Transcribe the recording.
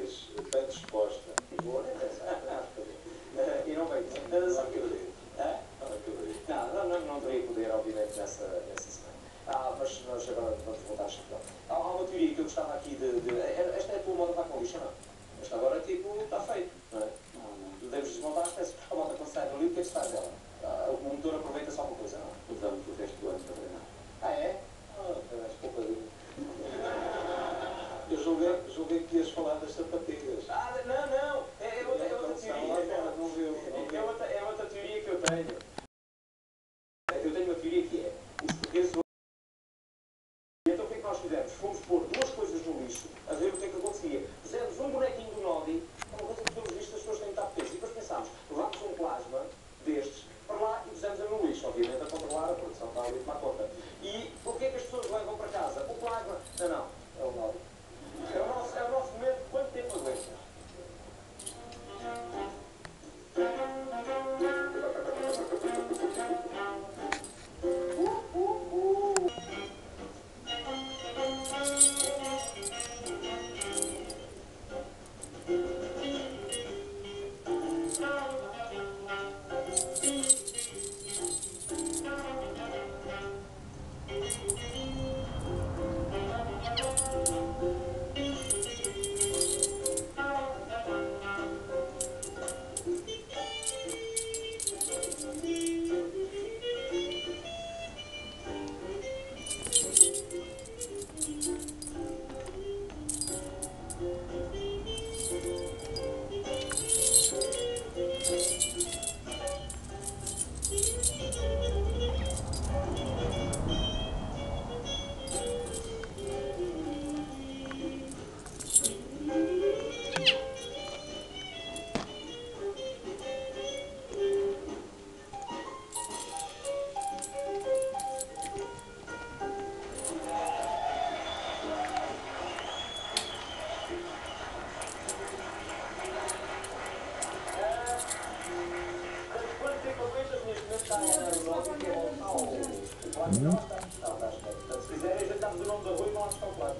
Pois, bem disposta. Boa, nem pensar. E não veio dizer. Não acredito. Não acredito. Não teria poder, obviamente, nessa semana. Mas agora vamos voltar a Chapéu. Há uma teoria que eu gostava aqui esta é a tua moda para com lixo, não? Esta agora, tipo, está feito, não é? Tu deves desmontar as peças. A moda quando sai ali, o que é que se faz dela? O motor aproveita só uma coisa, não? Usamos o resto do ano para treinar. Ah, é? És poupadinho. Eu julguei que ias falar das sapatilhas. Não. É outra teoria. Não viu. É outra teoria que eu tenho. Eu tenho uma teoria que é: os portugueses. Então o que é que nós fizemos? Fomos pôr duas coisas no lixo, a ver o que é que acontecia. Fizemos um bonequinho do Nodi, uma coisa que pelos vistos as pessoas têm que estar peteiros. E depois pensámos, levámos um plasma destes para lá e pusemos no lixo, obviamente a controlar a produção, está ali a tomar conta. E o que é que as pessoas levam para casa? O plasma. Não. É o Nodi. É o nosso momento. Quanto tempo aguenta? Se quiserem, já estamos o nome da rua e não há de calcular.